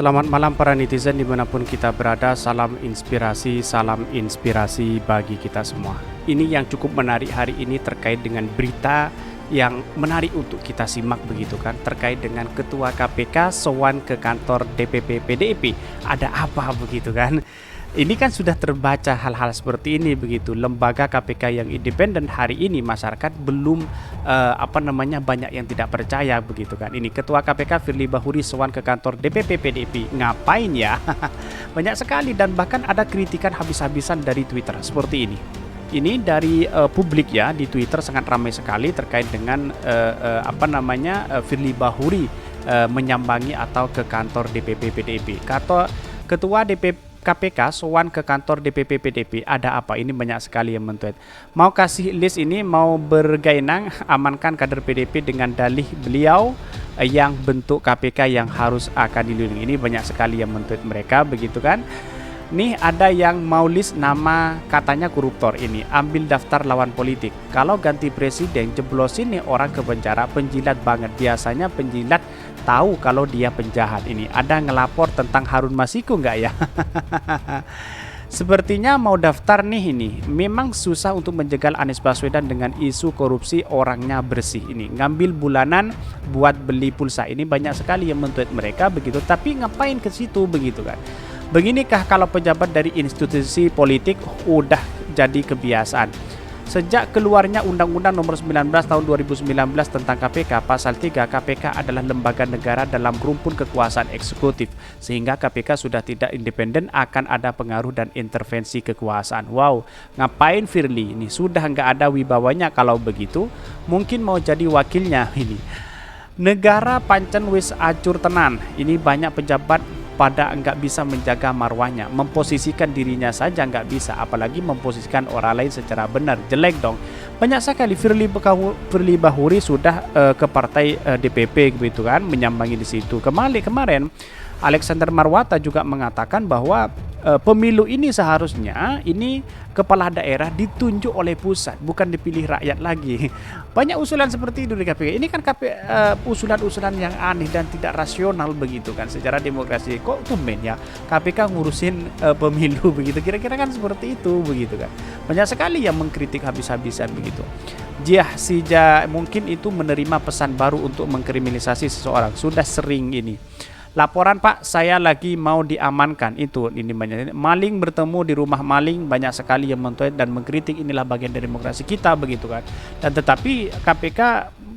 Selamat malam para netizen dimanapun kita berada, salam inspirasi bagi kita semua. Ini yang cukup menarik hari ini terkait dengan berita yang menarik untuk kita simak begitu kan, terkait dengan Ketua KPK sowan ke kantor DPP PDIP. Ada apa begitu kan? Ini kan sudah terbaca hal-hal seperti ini begitu. Lembaga KPK yang independen hari ini masyarakat belum banyak yang tidak percaya begitu kan. Ini Ketua KPK Firly Bahuri sowan ke kantor DPP PDIP. Ngapain ya? Banyak sekali dan bahkan ada kritikan habis-habisan dari Twitter seperti ini. Ini dari publik ya, di Twitter sangat ramai sekali terkait dengan Firly Bahuri menyambangi atau ke kantor DPP PDIP. Ketua DPP KPK sowan ke kantor DPP PDIP. Ada apa? Ini banyak sekali yang men-tweet. Mau kasih list ini, mau bergainang amankan kader PDIP dengan dalih beliau yang bentuk KPK yang harus akan dilindungi. Ini banyak sekali yang men-tweet mereka begitu kan. Nih ada yang mau list nama katanya koruptor ini, ambil daftar lawan politik. Kalau ganti presiden jeblosin nih orang ke penjara, penjilat banget. Biasanya penjilat tahu kalau dia penjahat ini. Ada ngelapor tentang Harun Masiku nggak ya? Sepertinya mau daftar nih ini. Memang susah untuk menjegal Anies Baswedan dengan isu korupsi, orangnya bersih ini. Ngambil bulanan buat beli pulsa ini, banyak sekali yang men-tweet mereka begitu. Tapi ngapain ke situ begitu kan? Beginikah kalau pejabat dari institusi politik udah jadi kebiasaan? Sejak keluarnya Undang-Undang Nomor 19 Tahun 2019 tentang KPK, Pasal 3, KPK adalah lembaga negara dalam rumpun kekuasaan eksekutif. Sehingga KPK sudah tidak independen, akan ada pengaruh dan intervensi kekuasaan. Wow, ngapain Firly? Ini sudah nggak ada wibawanya kalau begitu. Mungkin mau jadi wakilnya ini. Negara pancen wis acur tenan. Ini banyak pejabat pada nggak bisa menjaga marwahnya, memposisikan dirinya saja nggak bisa, apalagi memposisikan orang lain secara benar, jelek dong. Banyak sekali Firly Bahuri sudah ke partai DPP gitu kan, menyambangi di situ. Kemarin Alexander Marwata juga mengatakan bahwa pemilu ini seharusnya ini kepala daerah ditunjuk oleh pusat, bukan dipilih rakyat lagi. Banyak usulan seperti itu di KPK. Ini kan usulan-usulan yang aneh dan tidak rasional begitu kan. Secara demokrasi kok tumben ya KPK ngurusin pemilu begitu. Kira-kira kan seperti itu begitu kan. Banyak sekali yang mengkritik habis-habisan begitu. Mungkin itu menerima pesan baru untuk mengkriminalisasi seseorang. Sudah sering ini. Laporan Pak, saya lagi mau diamankan. Ini banyak maling bertemu di rumah maling, banyak sekali yang men-tweet dan mengkritik. Inilah bagian dari demokrasi kita begitu kan. Dan tetapi KPK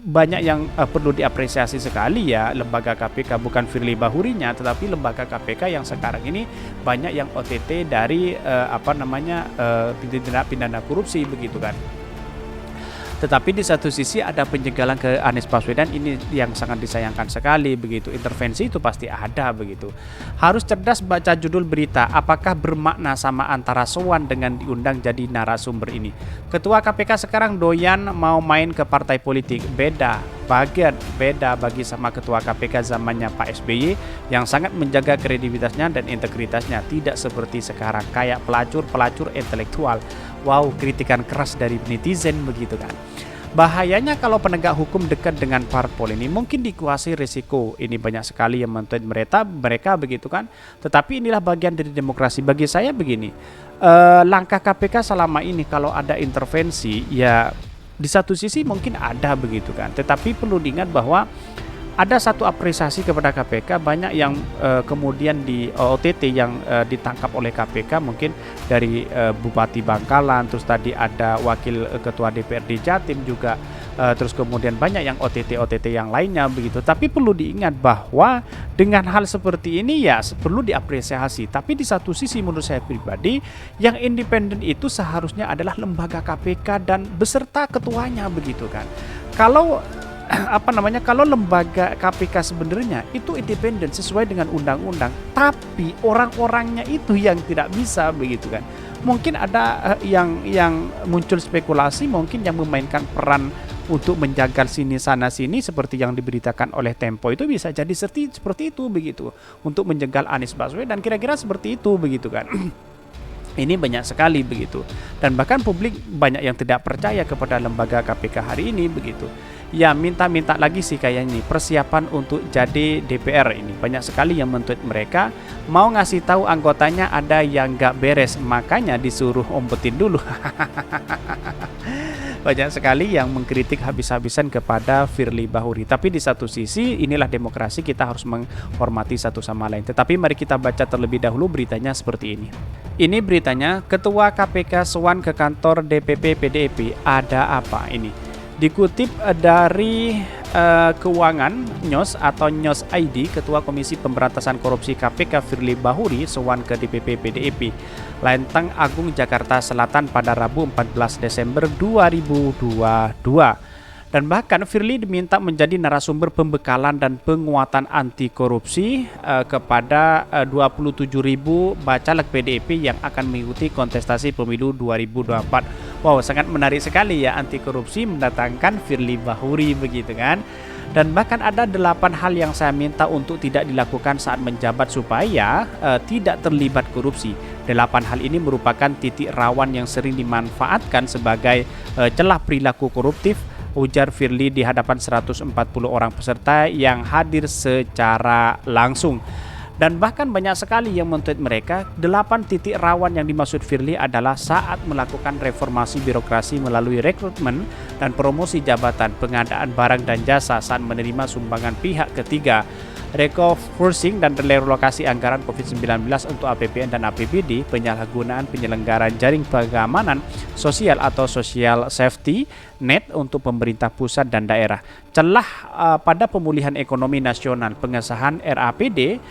banyak yang perlu diapresiasi sekali ya, lembaga KPK, bukan Firly Bahurinya tetapi lembaga KPK yang sekarang ini banyak yang OTT dari tindak pidana korupsi begitu kan. Tetapi di satu sisi ada penjagalan ke Anies Baswedan, ini yang sangat disayangkan sekali begitu. Intervensi itu pasti ada begitu. Harus cerdas baca judul berita, apakah bermakna sama antara sowan dengan diundang jadi narasumber ini. Ketua KPK sekarang doyan mau main ke partai politik, beda bagi sama ketua KPK zamannya Pak SBY yang sangat menjaga kredibilitasnya dan integritasnya, tidak seperti sekarang kayak pelacur intelektual. Wow, kritikan keras dari netizen begitu kan. Bahayanya kalau penegak hukum dekat dengan parpol ini mungkin dikuasai risiko. Ini banyak sekali yang men-tweet mereka begitu kan. Tetapi inilah bagian dari demokrasi. Bagi saya begini, langkah KPK selama ini kalau ada intervensi ya di satu sisi mungkin ada begitu kan. Tetapi perlu diingat bahwa ada satu apresiasi kepada KPK, banyak yang kemudian di OTT yang ditangkap oleh KPK, mungkin dari Bupati Bangkalan, terus tadi ada Wakil Ketua DPRD Jatim juga, terus kemudian banyak yang OTT yang lainnya begitu. Tapi perlu diingat bahwa dengan hal seperti ini ya perlu diapresiasi. Tapi di satu sisi menurut saya pribadi, yang independen itu seharusnya adalah lembaga KPK dan beserta ketuanya begitu kan. Kalau lembaga KPK sebenarnya itu independen sesuai dengan undang-undang, tapi orang-orangnya itu yang tidak bisa begitu kan. Mungkin ada yang muncul spekulasi, mungkin yang memainkan peran untuk menjaga sini sana sini seperti yang diberitakan oleh Tempo, itu bisa jadi seperti itu begitu untuk menjegal Anies Baswedan, kira-kira seperti itu begitu kan. Ini banyak sekali begitu. Dan bahkan publik banyak yang tidak percaya kepada lembaga KPK hari ini begitu. ya minta-minta lagi sih kayaknya persiapan untuk jadi DPR ini. Banyak sekali yang men-tweet mereka mau ngasih tahu anggotanya ada yang nggak beres, makanya disuruh ompetin dulu. Banyak sekali yang mengkritik habis-habisan kepada Firly Bahuri. Tapi di satu sisi inilah demokrasi, kita harus menghormati satu sama lain. Tetapi mari kita baca terlebih dahulu beritanya seperti ini. Ini beritanya, Ketua KPK sowan ke kantor DPP PDIP. Ada apa ini? Dikutip dari Keuangan News atau News ID, Ketua Komisi Pemberantasan Korupsi KPK Firly Bahuri sowan ke DPP PDIP Lenteng Agung Jakarta Selatan pada Rabu 14 Desember 2022. Dan bahkan Firly diminta menjadi narasumber pembekalan dan penguatan anti korupsi kepada 27.000 bacalek PDIP yang akan mengikuti kontestasi pemilu 2024. Wow, sangat menarik sekali ya, anti korupsi mendatangkan Firly Bahuri begitu kan. Dan bahkan ada 8 hal yang saya minta untuk tidak dilakukan saat menjabat supaya tidak terlibat korupsi. 8 hal ini merupakan titik rawan yang sering dimanfaatkan sebagai celah perilaku koruptif, ujar Firly di hadapan 140 orang peserta yang hadir secara langsung. Dan bahkan banyak sekali yang men-tweet mereka, 8 titik rawan yang dimaksud Firly adalah saat melakukan reformasi birokrasi melalui rekrutmen dan promosi jabatan, pengadaan barang dan jasa saat menerima sumbangan pihak ketiga, refocusing dan relokasi anggaran COVID-19 untuk APBN dan APBD, penyalahgunaan penyelenggaraan jaring pengamanan sosial atau social safety net untuk pemerintah pusat dan daerah, celah pada pemulihan ekonomi nasional, pengesahan RAPD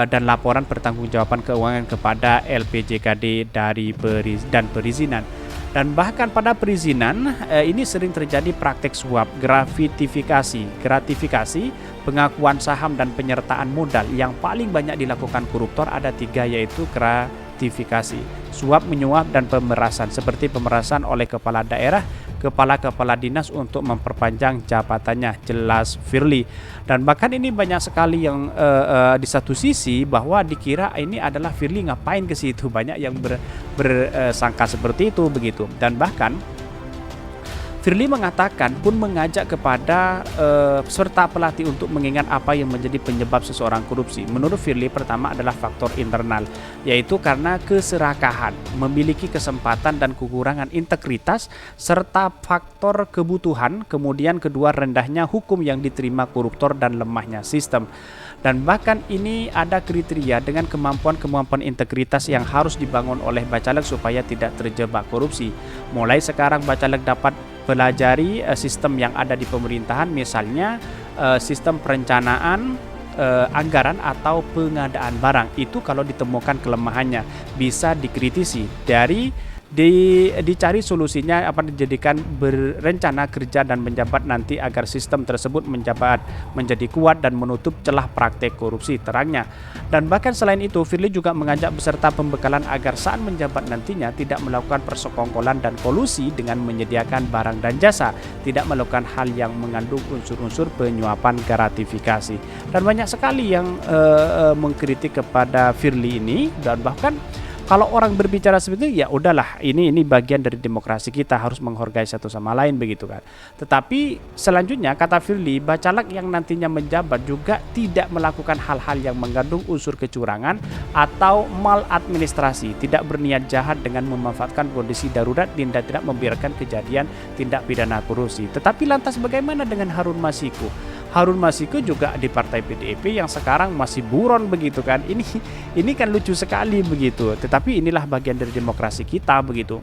dan laporan pertanggungjawaban keuangan kepada LPJKD dan perizinan. Dan bahkan pada perizinan ini sering terjadi praktek suap, gratifikasi, pengakuan saham dan penyertaan modal. Yang paling banyak dilakukan koruptor ada 3, yaitu gratifikasi, suap menyuap dan pemerasan, seperti pemerasan oleh kepala daerah, kepala dinas untuk memperpanjang jabatannya, jelas Firly. Dan bahkan ini banyak sekali yang di satu sisi bahwa dikira ini adalah Firly ngapain ke situ, banyak yang bersangka seperti itu begitu. Dan bahkan Firly mengatakan pun mengajak kepada peserta pelatih untuk mengingat apa yang menjadi penyebab seseorang korupsi. Menurut Firly, pertama adalah faktor internal, yaitu karena keserakahan, memiliki kesempatan dan kekurangan integritas, serta faktor kebutuhan. Kemudian kedua, rendahnya hukum yang diterima koruptor dan lemahnya sistem. Dan bahkan ini ada kriteria dengan kemampuan integritas yang harus dibangun oleh bacalek supaya tidak terjebak korupsi. Mulai sekarang bacalek dapat pelajari sistem yang ada di pemerintahan, misalnya sistem perencanaan anggaran atau pengadaan barang. Itu kalau ditemukan kelemahannya bisa dikritisi, dicari solusinya, dijadikan berencana kerja dan menjabat nanti agar sistem tersebut menjadi kuat dan menutup celah praktek korupsi, terangnya. Dan bahkan selain itu, Firly juga mengajak peserta pembekalan agar saat menjabat nantinya tidak melakukan persekongkolan dan kolusi dengan menyediakan barang dan jasa, tidak melakukan hal yang mengandung unsur-unsur penyuapan gratifikasi. Dan banyak sekali yang mengkritik kepada Firly ini. Dan bahkan kalau orang berbicara seperti itu, ya udahlah, ini bagian dari demokrasi, kita harus menghargai satu sama lain begitu kan. Tetapi selanjutnya kata Firly, bacalek yang nantinya menjabat juga tidak melakukan hal-hal yang mengandung unsur kecurangan atau maladministrasi, tidak berniat jahat dengan memanfaatkan kondisi darurat dan tidak membiarkan kejadian tindak pidana korupsi. Tetapi lantas bagaimana dengan Harun Masiku? Harun Masiku juga di partai PDIP yang sekarang masih buron begitu kan. Ini kan lucu sekali begitu. Tetapi inilah bagian dari demokrasi kita begitu.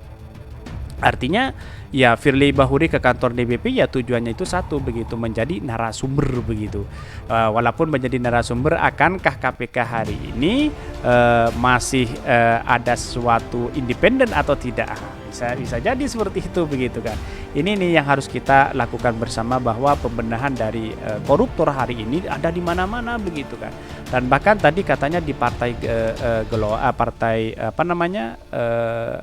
Artinya ya Firly Bahuri ke kantor DPP ya tujuannya itu satu begitu, menjadi narasumber begitu. Walaupun menjadi narasumber, akankah KPK hari ini masih ada sesuatu independen atau tidak? Bisa jadi seperti itu begitu kan. Ini nih yang harus kita lakukan bersama, bahwa pembenahan dari koruptor hari ini ada di mana-mana begitu kan. Dan bahkan tadi katanya di partai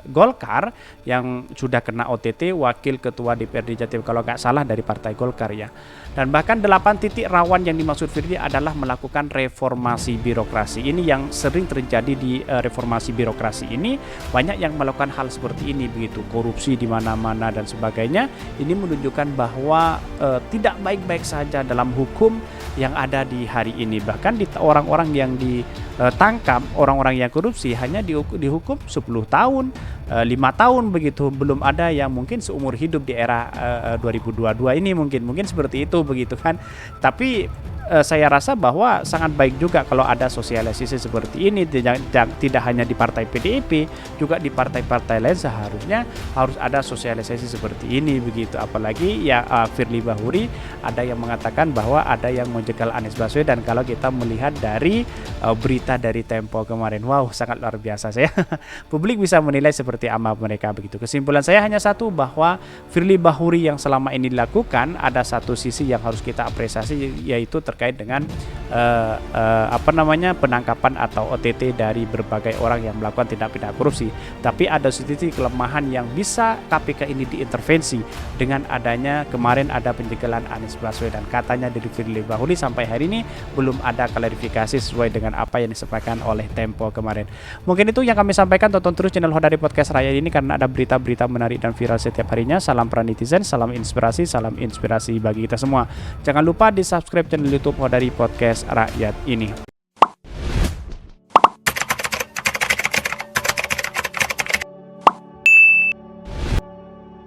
Golkar yang sudah kena OTT, wakil ketua DPRD Jatim kalau nggak salah dari partai Golkar ya. Dan bahkan 8 titik rawan yang dimaksud Firly adalah melakukan reformasi birokrasi. Ini yang sering terjadi di reformasi birokrasi ini, banyak yang melakukan hal seperti ini begitu. begitu, korupsi di mana-mana dan sebagainya. Ini menunjukkan bahwa tidak baik-baik saja dalam hukum yang ada di hari ini. Bahkan orang-orang yang ditangkap, orang-orang yang korupsi hanya dihukum 10 tahun, 5 tahun begitu. Belum ada yang mungkin seumur hidup di era 2022 ini, mungkin seperti itu begitu kan. Tapi saya rasa bahwa sangat baik juga kalau ada sosialisasi seperti ini, tidak hanya di partai PDIP, juga di partai-partai lain seharusnya harus ada sosialisasi seperti ini begitu. Apalagi ya Firly Bahuri ada yang mengatakan bahwa ada yang menjegal Anies Baswedan. Kalau kita melihat dari berita dari Tempo kemarin, wow, sangat luar biasa. Saya publik bisa menilai seperti apa mereka begitu. Kesimpulan saya hanya satu, bahwa Firly Bahuri yang selama ini dilakukan ada satu sisi yang harus kita apresiasi, yaitu terkait dengan penangkapan atau OTT dari berbagai orang yang melakukan tindak pidana korupsi. Tapi ada sisi kelemahan yang bisa KPK ini diintervensi dengan adanya kemarin ada penjegalan Anies Baswedan. Katanya dari Firly Bahuri sampai hari ini belum ada klarifikasi sesuai dengan apa yang disampaikan oleh Tempo kemarin. Mungkin itu yang kami sampaikan. Tonton terus channel Hodari Podcast Rakyat ini karena ada berita-berita menarik dan viral setiap harinya. Salam peran netizen, salam inspirasi bagi kita semua. Jangan lupa di subscribe channel YouTube Hodari Podcast Rakyat ini.